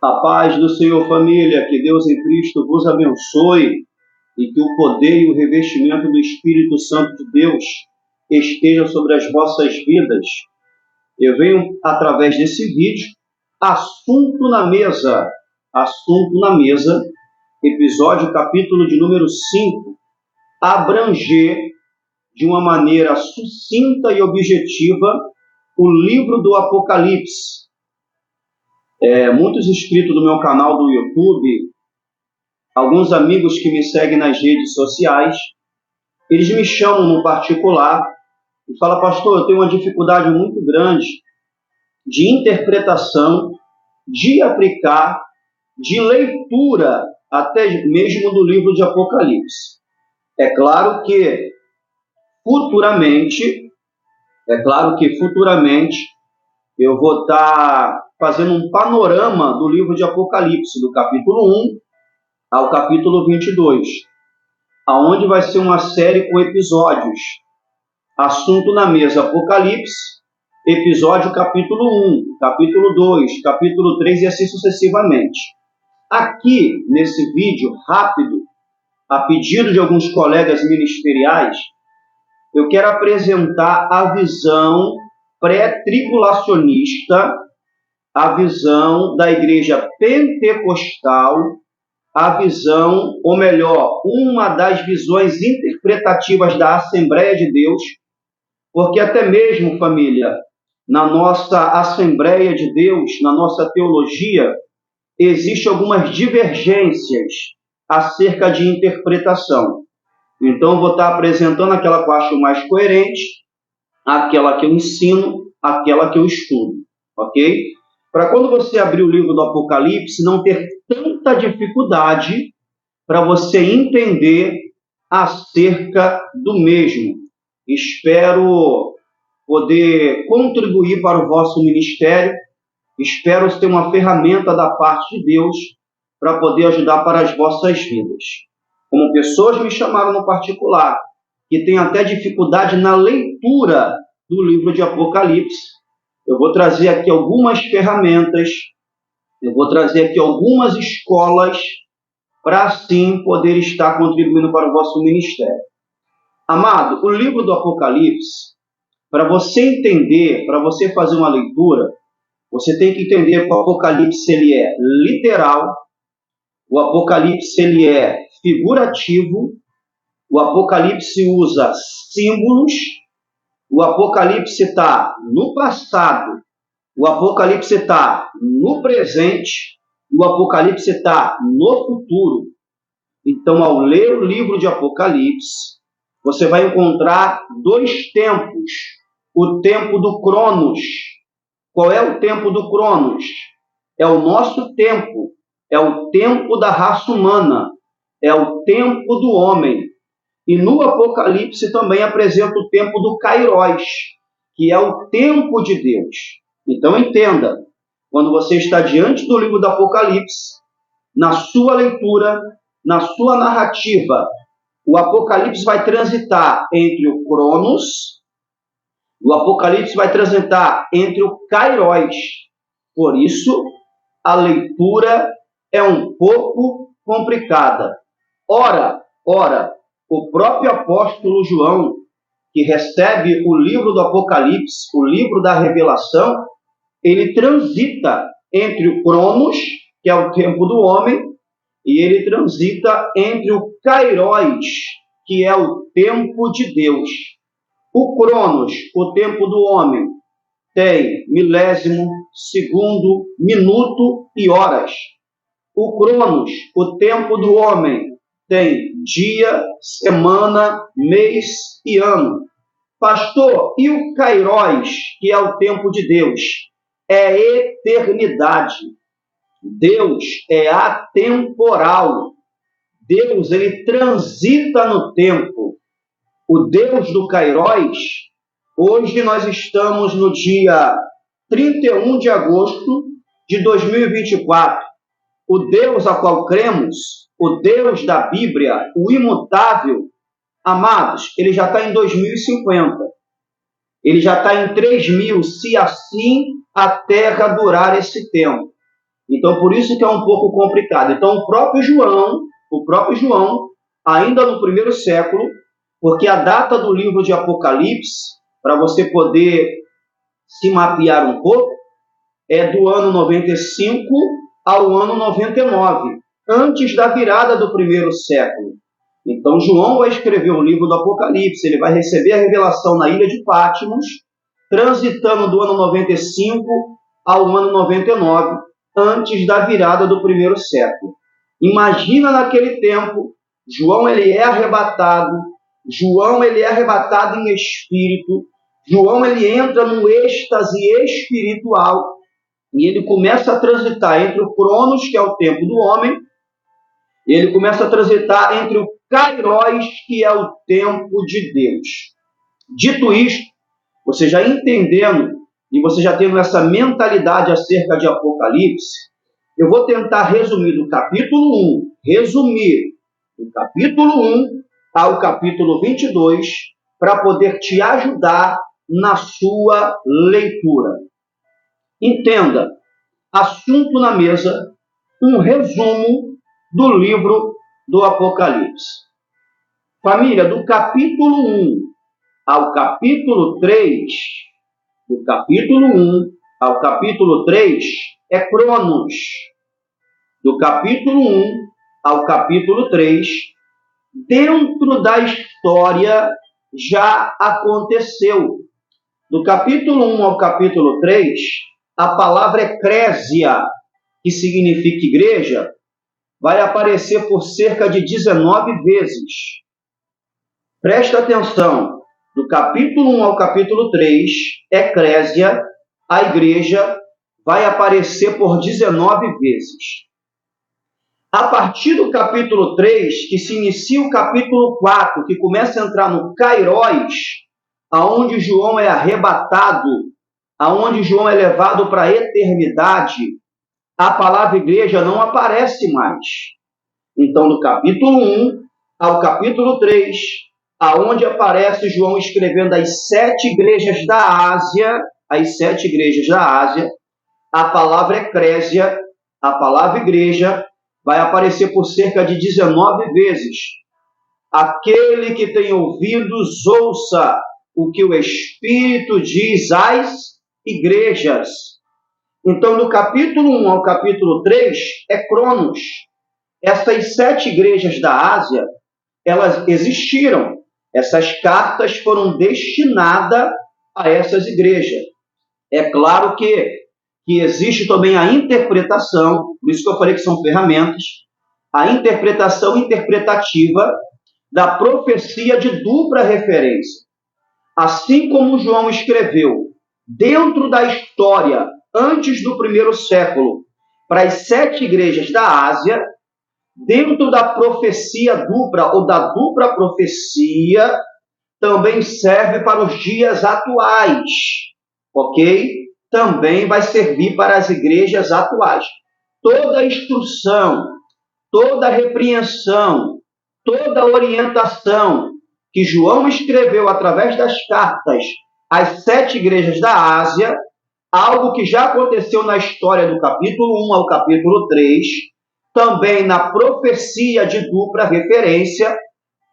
A paz do Senhor, família, que Deus em Cristo vos abençoe e que o poder e o revestimento do Espírito Santo de Deus esteja sobre as vossas vidas. Eu venho, através desse vídeo, assunto na mesa, episódio, capítulo de número 5, abranger de uma maneira sucinta e objetiva o livro do Apocalipse. Muitos inscritos do meu canal do YouTube, alguns amigos que me seguem nas redes sociais, eles me chamam no particular e falam: pastor, eu tenho uma dificuldade muito grande de interpretação, de aplicar, de leitura, até mesmo do livro de Apocalipse. É claro que futuramente eu vou estar fazendo um panorama do livro de Apocalipse, do capítulo 1 ao capítulo 22, aonde vai ser uma série com episódios. Assunto na mesa, Apocalipse, episódio capítulo 1, capítulo 2, capítulo 3 e assim sucessivamente. Aqui, nesse vídeo rápido, a pedido de alguns colegas ministeriais, eu quero apresentar a visão pré-tribulacionista, a visão da igreja pentecostal, a visão, ou melhor, uma das visões interpretativas da Assembleia de Deus, porque até mesmo, família, na nossa Assembleia de Deus, na nossa teologia, existem algumas divergências acerca de interpretação. Então, eu vou estar apresentando aquela que eu acho mais coerente, aquela que eu ensino, aquela que eu estudo, ok? Para quando você abrir o livro do Apocalipse, não ter tanta dificuldade para você entender acerca do mesmo. Espero poder contribuir para o vosso ministério, espero ter uma ferramenta da parte de Deus para poder ajudar para as vossas vidas. Como pessoas me chamaram no particular, que tem até dificuldade na leitura do livro de Apocalipse, eu vou trazer aqui algumas ferramentas, eu vou trazer aqui algumas escolas para assim poder estar contribuindo para o vosso ministério. Amado, o livro do Apocalipse, para você entender, para você fazer uma leitura, você tem que entender que o Apocalipse ele é literal, o Apocalipse ele é figurativo, o Apocalipse usa símbolos, o Apocalipse está no passado, o Apocalipse está no presente, o Apocalipse está no futuro. Então, ao ler o livro de Apocalipse, você vai encontrar dois tempos. O tempo do Cronos. Qual é o tempo do Cronos? É o nosso tempo, é o tempo da raça humana, é o tempo do homem. E no Apocalipse também apresenta o tempo do Kairos, que é o tempo de Deus. Então entenda, quando você está diante do livro do Apocalipse, na sua leitura, na sua narrativa, o Apocalipse vai transitar entre o Cronos, o Apocalipse vai transitar entre o Kairos. Por isso, a leitura é um pouco complicada. Ora, o próprio apóstolo João, que recebe o livro do Apocalipse, o livro da revelação, ele transita entre o Cronos, que é o tempo do homem, e ele transita entre o Kairos, que é o tempo de Deus. O Cronos, o tempo do homem, tem milésimo, segundo, minuto e horas. O Cronos, o tempo do homem, tem dia, semana, mês e ano. Pastor, e o Kairos, que é o tempo de Deus? É eternidade. Deus é atemporal. Deus, ele transita no tempo. O Deus do Kairos, hoje nós estamos no dia 31 de agosto de 2024. O Deus a qual cremos, o Deus da Bíblia, o imutável, amados, ele já está em 2050. Ele já está em 3000, se assim a Terra durar esse tempo. Então, por isso que é um pouco complicado. Então, o próprio João, ainda no primeiro século, porque a data do livro de Apocalipse, para você poder se mapear um pouco, é do ano 95 ao ano 99, antes da virada do primeiro século. Então, João vai escrever o livro do Apocalipse, ele vai receber a revelação na ilha de Patmos, transitando do ano 95 ao ano 99, antes da virada do primeiro século. Imagina naquele tempo, João ele é arrebatado em espírito, João ele entra no êxtase espiritual e ele começa a transitar entre o Cronos, que é o tempo do homem, ele começa a transitar entre o Kairos, que é o tempo de Deus. Dito isto, você já entendendo e você já tendo essa mentalidade acerca de Apocalipse, eu vou tentar resumir do capítulo 1 ao capítulo 22, para poder te ajudar na sua leitura. Entenda, assunto na mesa, um resumo do livro do Apocalipse. Família, do capítulo 1 ao capítulo 3, do capítulo 1 ao capítulo 3 é Cronos. Do capítulo 1 ao capítulo 3, dentro da história já aconteceu. Do capítulo 1 ao capítulo 3, a palavra eclésia, que significa igreja, vai aparecer por cerca de 19 vezes. Presta atenção, do capítulo 1 ao capítulo 3, eclésia, a igreja, vai aparecer por 19 vezes. A partir do capítulo 3, que se inicia o capítulo 4, que começa a entrar no Kairos, aonde João é arrebatado, aonde João é levado para a eternidade, a palavra igreja não aparece mais. Então, do capítulo 1 ao capítulo 3, aonde aparece João escrevendo as 7 igrejas da Ásia, a palavra eclésia, a palavra igreja, vai aparecer por cerca de 19 vezes. Aquele que tem ouvidos, ouça o que o Espírito diz às igrejas. Então, do capítulo 1 ao capítulo 3, é Cronos. Essas 7 igrejas da Ásia, elas existiram. Essas cartas foram destinadas a essas igrejas. É claro que existe também a interpretação, por isso que eu falei que são ferramentas, a interpretação interpretativa da profecia de dupla referência. Assim como João escreveu dentro da história, antes do primeiro século, para as 7 igrejas da Ásia, dentro da profecia dupla, ou da dupla profecia, também serve para os dias atuais, ok? Também vai servir para as igrejas atuais. Toda instrução, toda repreensão, toda orientação que João escreveu através das cartas às 7 igrejas da Ásia, algo que já aconteceu na história do capítulo 1 ao capítulo 3, também na profecia de dupla referência,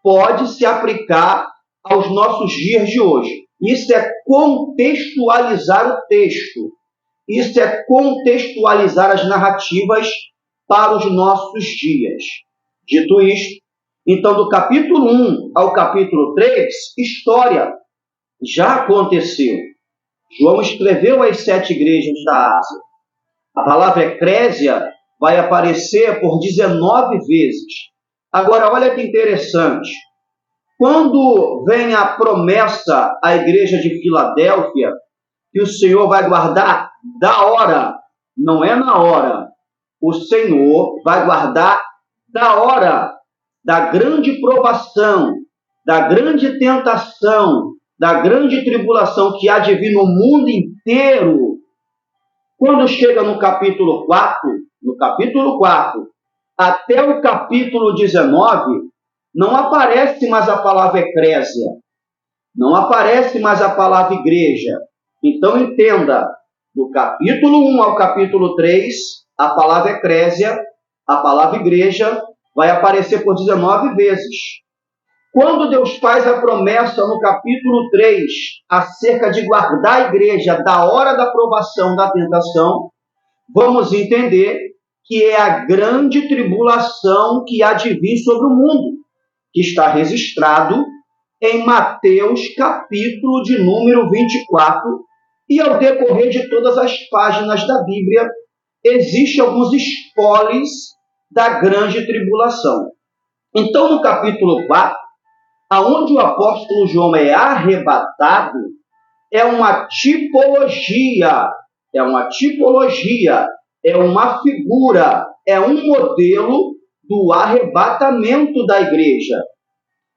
pode se aplicar aos nossos dias de hoje. Isso é contextualizar o texto. Isso é contextualizar as narrativas para os nossos dias. Dito isto, então do capítulo 1 ao capítulo 3, história já aconteceu. João escreveu as 7 igrejas da Ásia. A palavra eclésia vai aparecer por 19 vezes. Agora, olha que interessante. Quando vem a promessa à igreja de Filadélfia, que o Senhor vai guardar da hora, não é na hora. O Senhor vai guardar da hora, da grande provação, da grande tentação, da grande tribulação que há de vir no mundo inteiro. Quando chega no capítulo 4, até o capítulo 19, não aparece mais a palavra eclésia, não aparece mais a palavra igreja. Então entenda, do capítulo 1 ao capítulo 3, a palavra eclésia, a palavra igreja, vai aparecer por 19 vezes. Quando Deus faz a promessa no capítulo 3, acerca de guardar a igreja da hora da provação, da tentação, vamos entender que é a grande tribulação que há de vir sobre o mundo, que está registrado em Mateus, capítulo de número 24, e ao decorrer de todas as páginas da Bíblia, existem alguns spoilers da grande tribulação. Então, no capítulo 4, aonde o apóstolo João é arrebatado, é uma tipologia, é uma figura, é um modelo do arrebatamento da igreja.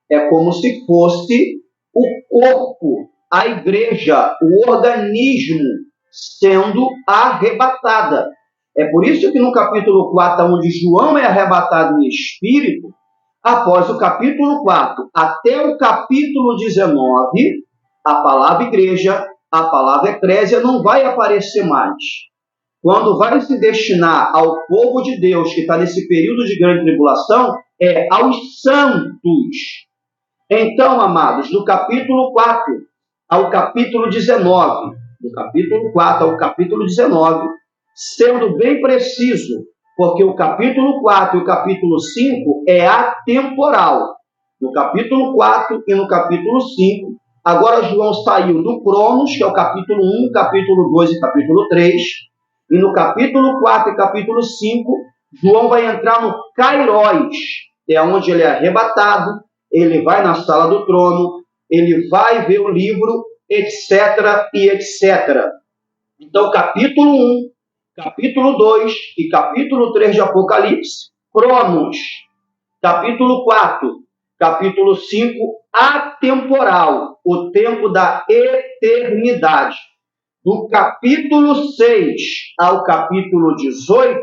É como se fosse o corpo, a igreja, o organismo sendo arrebatada. É por isso que no capítulo 4, onde João é arrebatado em espírito, após o capítulo 4 até o capítulo 19, a palavra igreja, a palavra eclésia não vai aparecer mais. Quando vai se destinar ao povo de Deus que está nesse período de grande tribulação, é aos santos. Então, amados, do capítulo 4 ao capítulo 19, do capítulo 4 ao capítulo 19, sendo bem preciso, porque o capítulo 4 e o capítulo 5 é atemporal. No capítulo 4 e no capítulo 5, agora João saiu do Cronos, que é o capítulo 1, capítulo 2 e capítulo 3, e no capítulo 4 e capítulo 5, João vai entrar no Kairos, que é onde ele é arrebatado, ele vai na sala do trono, ele vai ver o livro, etc. e etc. Então, capítulo 1, capítulo 2 e capítulo 3 de Apocalipse, Cronos. Capítulo 4, capítulo 5, atemporal, o tempo da eternidade. Do capítulo 6 ao capítulo 18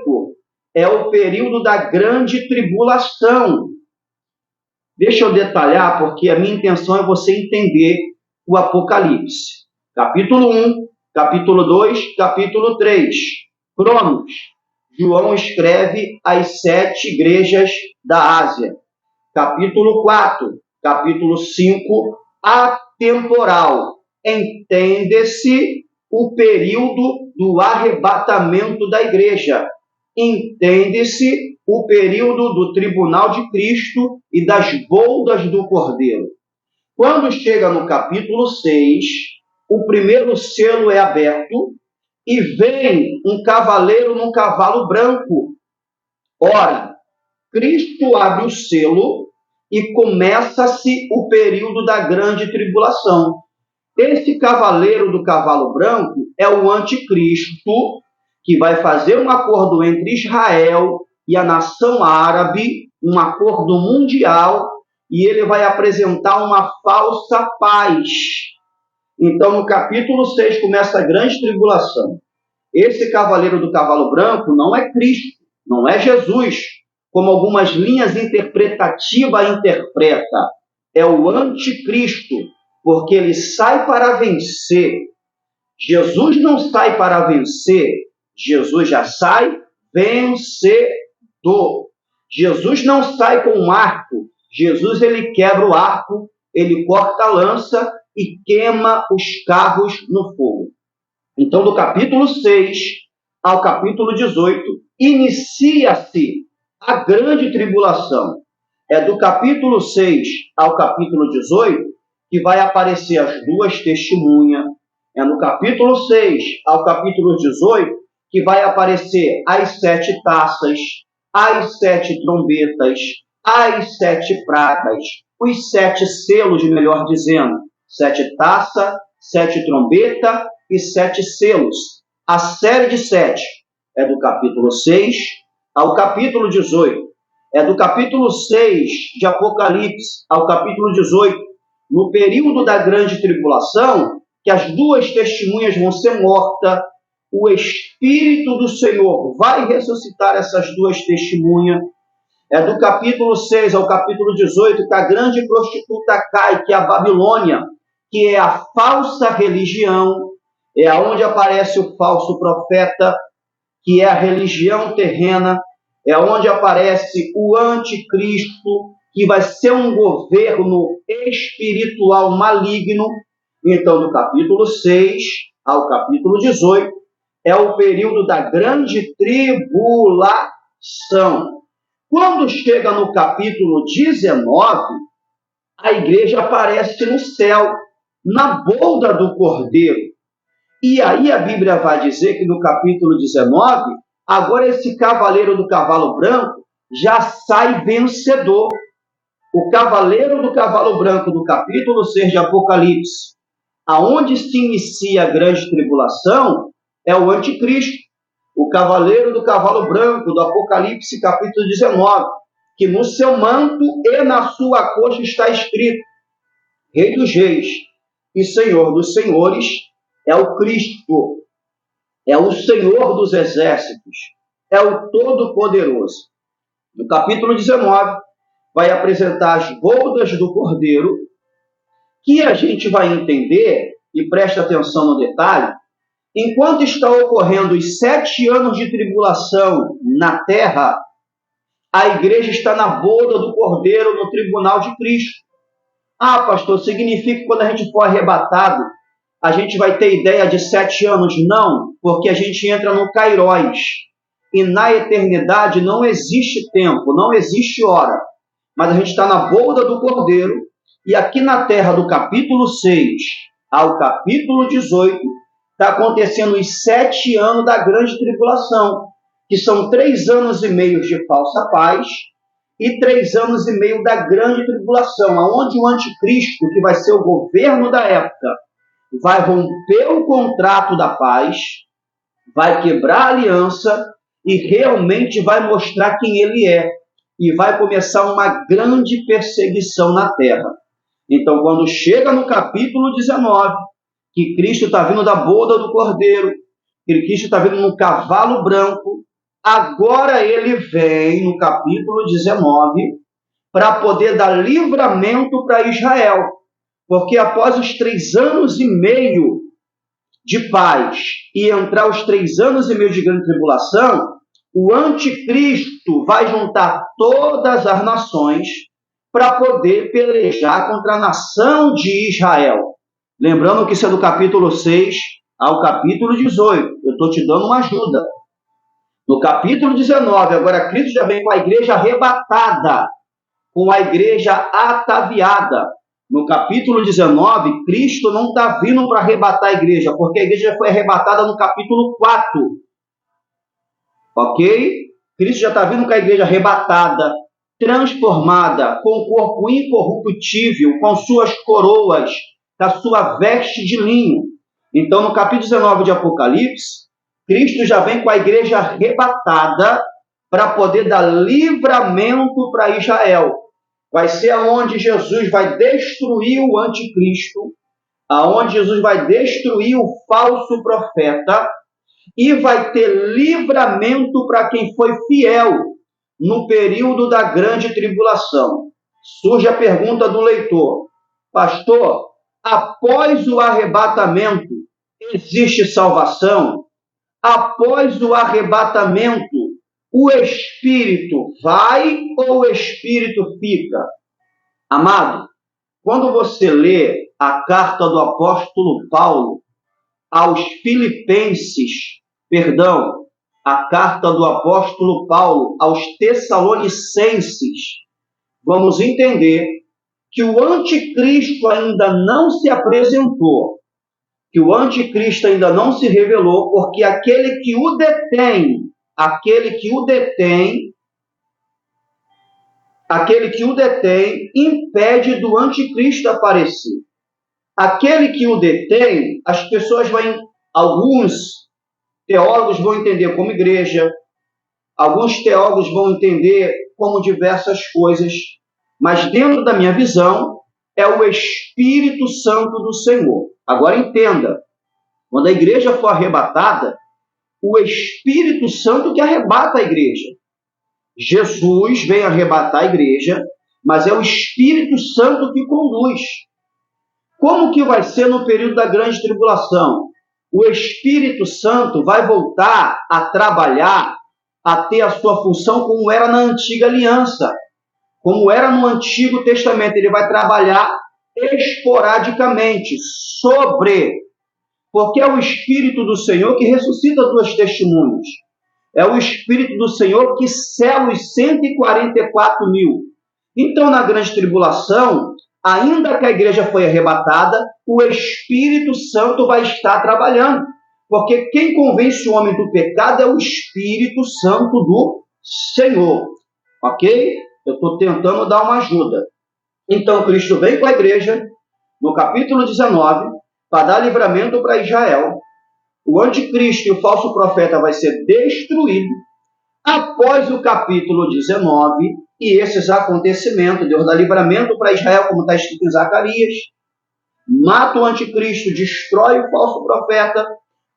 é o período da grande tribulação. Deixa eu detalhar, porque a minha intenção é você entender o Apocalipse. Capítulo 1, capítulo 2, capítulo 3. Cronos. João escreve as 7 igrejas da Ásia. Capítulo 4, capítulo 5, atemporal. Entende-se o período do arrebatamento da igreja. Entende-se o período do tribunal de Cristo e das bodas do Cordeiro. Quando chega no capítulo 6, o primeiro selo é aberto e vem um cavaleiro num cavalo branco. Ora, Cristo abre o selo e começa-se o período da grande tribulação. Esse cavaleiro do cavalo branco é o anticristo, que vai fazer um acordo entre Israel e a nação árabe, um acordo mundial, e ele vai apresentar uma falsa paz. Então, no capítulo 6 começa a grande tribulação. Esse cavaleiro do cavalo branco não é Cristo, não é Jesus, como algumas linhas interpretativas interpretam. É o anticristo, porque ele sai para vencer. Jesus não sai para vencer, Jesus já sai vencedor. Jesus não sai com um arco, Jesus ele quebra o arco, ele corta a lança e queima os carros no fogo. Então, do capítulo 6 ao capítulo 18, inicia-se a grande tribulação. É do capítulo 6 ao capítulo 18 que vai aparecer as 2 testemunhas. É no capítulo 6 ao capítulo 18 que vai aparecer as 7 taças, as 7 trombetas, as 7 pragas, os 7 selos, melhor dizendo, 7 taças, 7 trombetas e 7 selos. A série de 7 é do capítulo 6 ao capítulo 18. É do capítulo 6 de Apocalipse ao capítulo 18, no período da grande tribulação, que as 2 testemunhas vão ser mortas, o Espírito do Senhor vai ressuscitar essas 2 testemunhas. É do capítulo 6 ao capítulo 18 que a grande prostituta cai, que é a Babilônia, que é a falsa religião, é onde aparece o falso profeta, que é a religião terrena, é onde aparece o anticristo, que vai ser um governo espiritual maligno. Então, do capítulo 6 ao capítulo 18, é o período da grande tribulação. Quando chega no capítulo 19, a igreja aparece no céu, na boda do Cordeiro. E aí a Bíblia vai dizer que no capítulo 19, agora esse cavaleiro do cavalo branco já sai vencedor. O cavaleiro do cavalo branco do capítulo 6 de Apocalipse, aonde se inicia a grande tribulação, é o anticristo. O cavaleiro do cavalo branco do Apocalipse capítulo 19, que no seu manto e na sua coxa está escrito: Rei dos Reis e Senhor dos Senhores, é o Cristo, é o Senhor dos Exércitos, é o Todo-Poderoso. No capítulo 19, vai apresentar as bodas do Cordeiro, que a gente vai entender, e presta atenção no detalhe, enquanto está ocorrendo os 7 anos de tribulação na terra, a igreja está na boda do Cordeiro no tribunal de Cristo. Ah, pastor, significa que quando a gente for arrebatado, a gente vai ter ideia de 7 anos? Não, porque a gente entra no Kairos. E na eternidade não existe tempo, não existe hora. Mas a gente está na boda do Cordeiro, e aqui na terra, do capítulo 6 ao capítulo 18, está acontecendo os 7 anos da grande tribulação, que são 3 anos e meio de falsa paz e 3 anos e meio da grande tribulação, onde o anticristo, que vai ser o governo da época, vai romper o contrato da paz, vai quebrar a aliança e realmente vai mostrar quem ele é. E vai começar uma grande perseguição na terra. Então, quando chega no capítulo 19, que Cristo está vindo da boda do Cordeiro, que Cristo está vindo no cavalo branco, agora ele vem no capítulo 19 para poder dar livramento para Israel. Porque após os 3 anos e meio de paz e entrar os 3 anos e meio de grande tribulação, o anticristo vai juntar todas as nações para poder pelejar contra a nação de Israel. Lembrando que isso é do capítulo 6 ao capítulo 18. Eu estou te dando uma ajuda. No capítulo 19, agora Cristo já vem com a igreja arrebatada, com a igreja ataviada. No capítulo 19, Cristo não está vindo para arrebatar a igreja, porque a igreja foi arrebatada no capítulo 4. Ok? Cristo já está vindo com a igreja arrebatada, transformada, com o corpo incorruptível, com suas coroas, da sua veste de linho. Então, no capítulo 19 de Apocalipse, Cristo já vem com a igreja arrebatada para poder dar livramento para Israel. Vai ser aonde Jesus vai destruir o anticristo, aonde Jesus vai destruir o falso profeta, e vai ter livramento para quem foi fiel no período da grande tribulação. Surge a pergunta do leitor: pastor, após o arrebatamento existe salvação? Após o arrebatamento, o espírito vai ou o espírito fica? Amado, quando você lê a carta do apóstolo Paulo aos Filipenses, a carta do apóstolo Paulo aos Tessalonicenses, vamos entender que o anticristo ainda não se apresentou, que o anticristo ainda não se revelou, porque aquele que o detém impede do anticristo aparecer. Aquele que o detém, as pessoas alguns teólogos vão entender como igreja, alguns teólogos vão entender como diversas coisas, mas dentro da minha visão, é o Espírito Santo do Senhor. Agora entenda, quando a igreja for arrebatada, o Espírito Santo que arrebata a igreja. Jesus vem arrebatar a igreja, mas é o Espírito Santo que conduz. Como que vai ser no período da grande tribulação? o Espírito Santo vai voltar a trabalhar, a ter a sua função como era na antiga aliança, como era no Antigo Testamento. Ele vai trabalhar esporadicamente, porque é o Espírito do Senhor que ressuscita duas testemunhas. É o Espírito do Senhor que sela os 144 mil. Então, na grande tribulação, ainda que a igreja foi arrebatada, o Espírito Santo vai estar trabalhando. Porque quem convence o homem do pecado é o Espírito Santo do Senhor. Ok? Eu estou tentando dar uma ajuda. Então, Cristo vem com a igreja, no capítulo 19, para dar livramento para Israel. O anticristo e o falso profeta vai ser destruído. Após o capítulo 19, e esses acontecimentos, Deus dá livramento para Israel, como está escrito em Zacarias, mata o anticristo, destrói o falso profeta.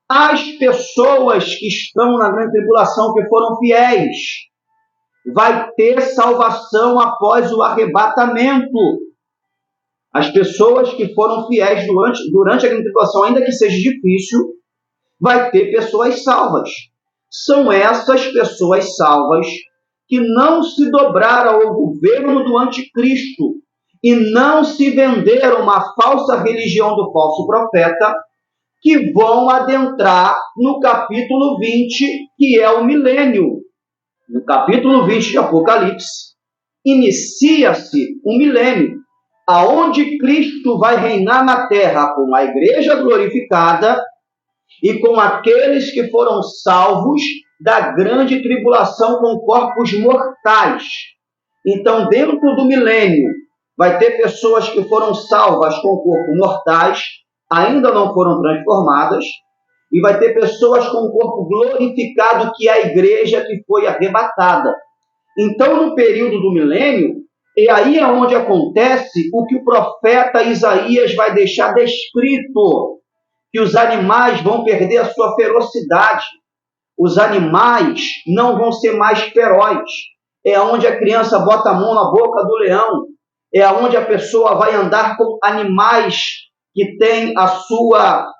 As pessoas que estão na grande tribulação, que foram fiéis, vai ter salvação após o arrebatamento. As pessoas que foram fiéis durante a grande tribulação, ainda que seja difícil, vai ter pessoas salvas. São essas pessoas salvas que não se dobraram ao governo do anticristo e não se venderam a uma falsa religião do falso profeta, que vão adentrar no capítulo 20, que é o milênio. No capítulo 20 de Apocalipse, inicia-se um milênio, aonde Cristo vai reinar na terra com a igreja glorificada e com aqueles que foram salvos da grande tribulação com corpos mortais. Então, dentro do milênio, vai ter pessoas que foram salvas com corpos mortais, ainda não foram transformadas, e vai ter pessoas com corpo glorificado, que é a igreja que foi arrebatada. Então, no período do milênio, e aí é onde acontece o que o profeta Isaías vai deixar descrito, que os animais vão perder a sua ferocidade, os animais não vão ser mais ferozes. É onde a criança bota a mão na boca do leão, é onde a pessoa vai andar com animais que têm a sua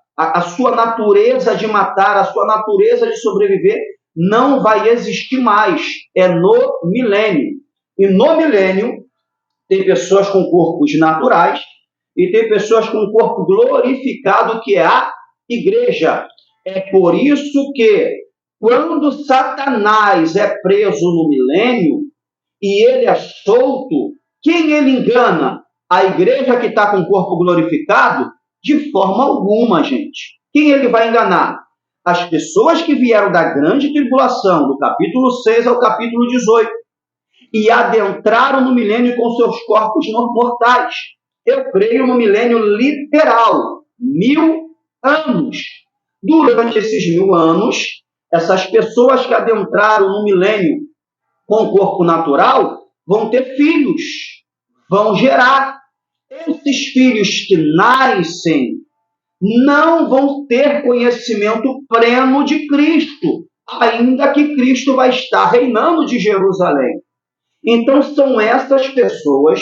natureza de matar, a sua natureza de sobreviver, não vai existir mais. É no milênio. E no milênio, tem pessoas com corpos naturais e tem pessoas com corpo glorificado, que é a igreja. É por isso que, quando Satanás é preso no milênio e ele é solto, quem ele engana? A igreja que está com o corpo glorificado? De forma alguma, gente. Quem ele vai enganar? As pessoas que vieram da grande tribulação, do capítulo 6 ao capítulo 18, e adentraram no milênio com seus corpos mortais. Eu creio no milênio literal, 1000 anos. Durante esses 1000 anos, essas pessoas que adentraram no milênio com o corpo natural vão ter filhos, vão gerar. Esses filhos que nascem não vão ter conhecimento pleno de Cristo, ainda que Cristo vai estar reinando de Jerusalém. Então, são essas pessoas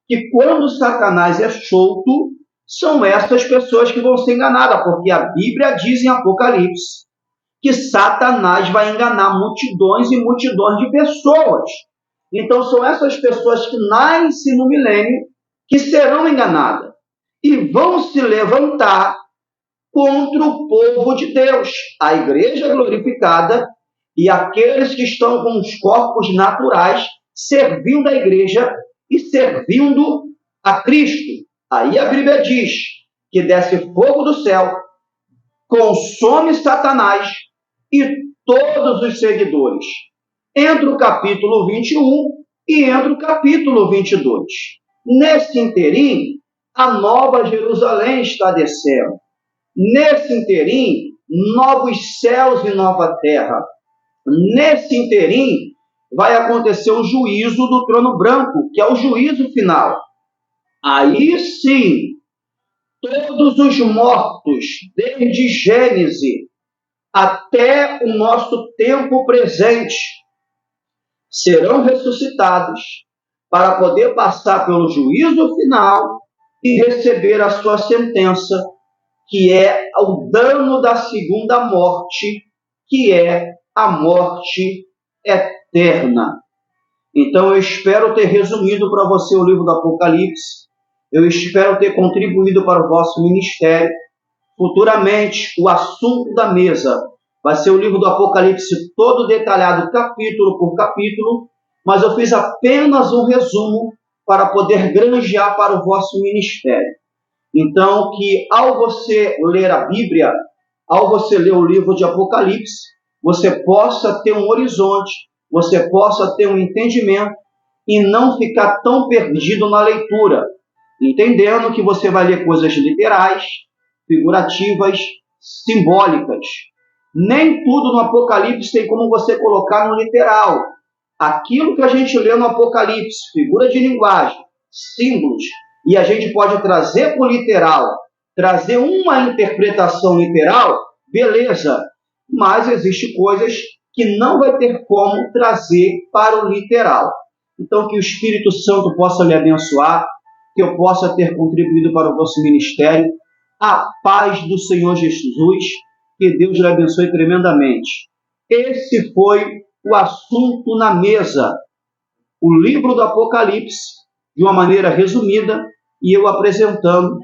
que, quando Satanás é solto, são essas pessoas que vão ser enganadas, porque a Bíblia diz em Apocalipse que Satanás vai enganar multidões e multidões de pessoas. Então, são essas pessoas que nascem no milênio que serão enganadas e vão se levantar contra o povo de Deus, a igreja glorificada e aqueles que estão com os corpos naturais servindo a igreja e servindo a Cristo. Aí a Bíblia diz que desce fogo do céu, consome Satanás e todos os seguidores. Entre o capítulo 21 e entre o capítulo 22. Nesse interim, a nova Jerusalém está descendo. Nesse interim, novos céus e nova terra. Nesse interim, vai acontecer o juízo do trono branco, que é o juízo final. Aí sim, todos os mortos, desde Gênesis até o nosso tempo presente, serão ressuscitados para poder passar pelo juízo final e receber a sua sentença que é o dano da segunda morte, que é a morte eterna. Então eu espero ter resumido para você o livro do Apocalipse, eu espero ter contribuído para o vosso ministério. Futuramente, o assunto da mesa vai ser o livro do Apocalipse todo detalhado, capítulo por capítulo, mas eu fiz apenas um resumo para poder granjear para o vosso ministério. Então, que ao você ler a Bíblia, ao você ler o livro de Apocalipse, você possa ter um horizonte, você possa ter um entendimento e não ficar tão perdido na leitura, entendendo que você vai ler coisas literais, figurativas, simbólicas. Nem tudo no Apocalipse tem como você colocar no literal. Aquilo que a gente lê no Apocalipse, figura de linguagem, símbolos, e a gente pode trazer para o literal, trazer uma interpretação literal, beleza, mas existem coisas que não vai ter como trazer para o literal. Então, que o Espírito Santo possa lhe abençoar, que eu possa ter contribuído para o vosso ministério. A paz do Senhor Jesus, que Deus lhe abençoe tremendamente. Esse foi o assunto na mesa, o livro do Apocalipse, de uma maneira resumida, e eu apresentando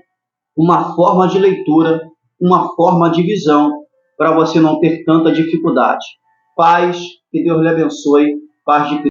uma forma de leitura, uma forma de visão, para você não ter tanta dificuldade. Paz, que Deus lhe abençoe, paz de Cristo.